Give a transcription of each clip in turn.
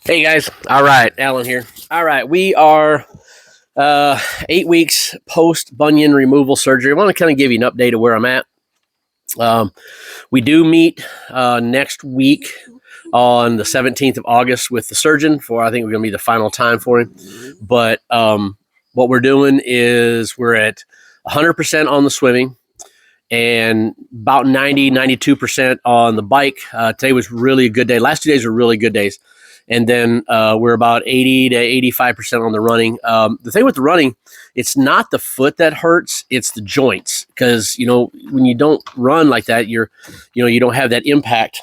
Hey guys. All right, Alan here. All right, we are 8 weeks post bunion removal surgery. I want to kind of give you an update of where I'm at. We do meet next week on the 17th of August with the surgeon for, I think we're going to be the final time for him. But what we're doing is we're at 100% on the swimming and about 92% on the bike. Today was really a good day. Last 2 days were really good days. And then we're about 80 to 85% on the running. The thing with the running, it's not the foot that hurts, it's the joints. Because, when you don't run like that, you don't have that impact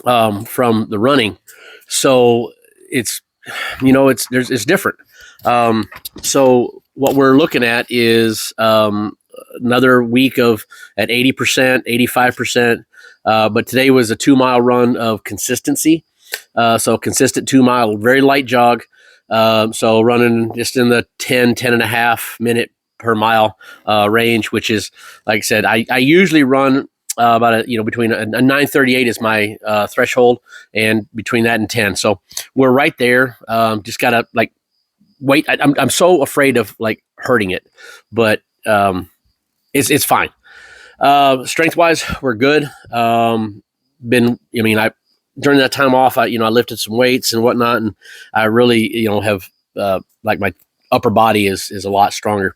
from the running. So it's different. So what we're looking at is another week of at 80%, 85%. But today was a 2 mile run of consistency. So consistent 2 mile, very light jog. So running just in the 10 and a half minute per mile range, which is, like I said, I usually run about between a 9:38 is my threshold, and between that and 10. So we're right there. Just gotta wait. I'm so afraid of hurting it, but it's fine. Strength wise, we're good. During that time off, I lifted some weights and whatnot, and I really, have my upper body is a lot stronger.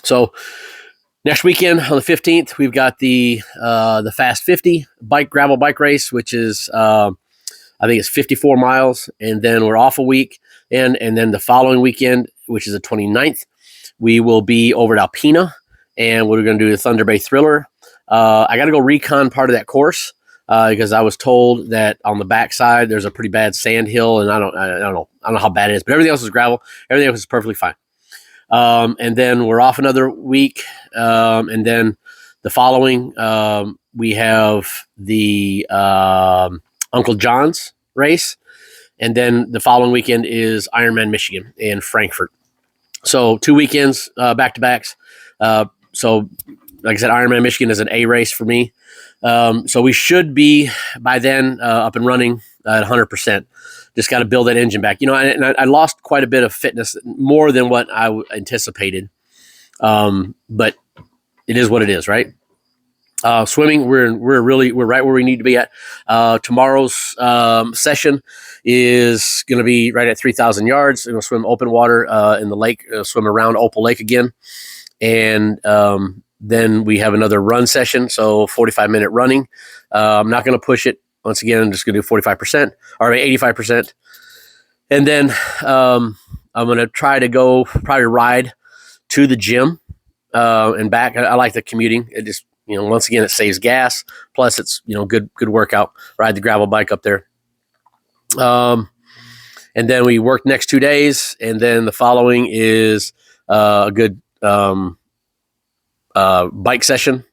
So next weekend on the 15th, we've got the Fast 50 gravel bike race, which is I think it's 54 miles, and then we're off a week, and then the following weekend, which is the 29th, we will be over at Alpena, and we're going to do the Thunder Bay Thriller. I got to go recon part of that course. Because I was told that on the backside there's a pretty bad sand hill, and I don't know how bad it is, but everything else is gravel. Everything else is perfectly fine. And then we're off another week, and then the following we have the Uncle John's race, and then the following weekend is Ironman Michigan in Frankfurt. So 2 weekends back to backs. So like I said, Ironman Michigan is an A race for me. So we should be by then up and running at 100%. Just got to build that engine back. And I lost quite a bit of fitness, more than what I anticipated. But it is what it is, right? Swimming, we're right where we need to be at. Tomorrow's session is going to be right at 3,000 yards. We're going to swim open water in the lake, swim around Opal Lake again, and then we have another run session, so 45-minute running. I'm not going to push it. Once again, I'm just going to do 45% or 85%. And then I'm going to try to go probably ride to the gym and back. I like the commuting. It just, once again, it saves gas. Plus, it's, good workout. Ride the gravel bike up there. And then we work next 2 days. And then the following is a good bike session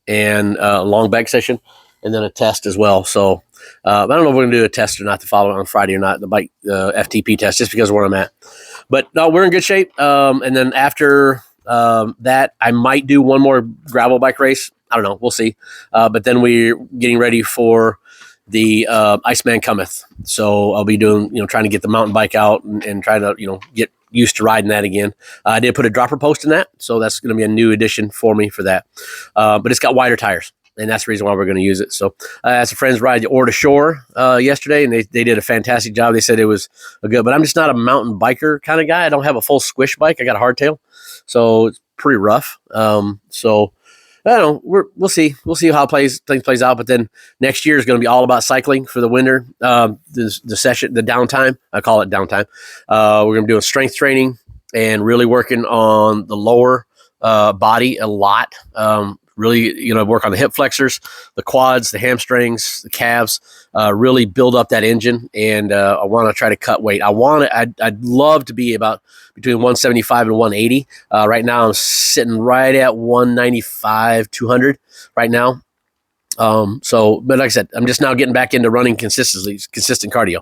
and a long bike session, and then a test as well. So I don't know if we're going to do a test or not the following on Friday or not, the bike FTP test, just because of where I'm at. But no, we're in good shape. And then after that, I might do one more gravel bike race. I don't know. We'll see. But then we're getting ready for the Iceman Cometh. So I'll be doing, trying to get the mountain bike out and trying to, get used to riding that again. I did put a dropper post in that, so that's going to be a new addition for me for that. But it's got wider tires, and that's the reason why we're going to use it. So I had some friends ride the Ore to Shore yesterday, and they did a fantastic job. They said it was good, but I'm just not a mountain biker kind of guy. I don't have a full squish bike. I got a hardtail, so it's pretty rough. So I don't know. We'll see. We'll see how things plays out. But then next year is going to be all about cycling for the winter. The session, the downtime, I call it downtime. We're going to be doing strength training and really working on the lower body a lot. Really, work on the hip flexors, the quads, the hamstrings, the calves. Really build up that engine, and I want to try to cut weight. I'd love to be about between 175 and 180. Right now, I'm sitting right at 195, 200 right now. But like I said, I'm just now getting back into running consistent cardio.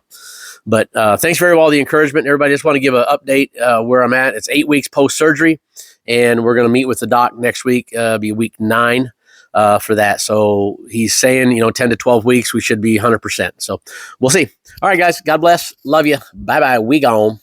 But thanks for all the encouragement, everybody. Just want to give an update where I'm at. It's 8 weeks post surgery, and we're going to meet with the doc next week. Be week 9 for that. So he's saying, 10 to 12 weeks, we should be 100%. So we'll see. All right, guys. God bless. Love you. Bye-bye. We gone.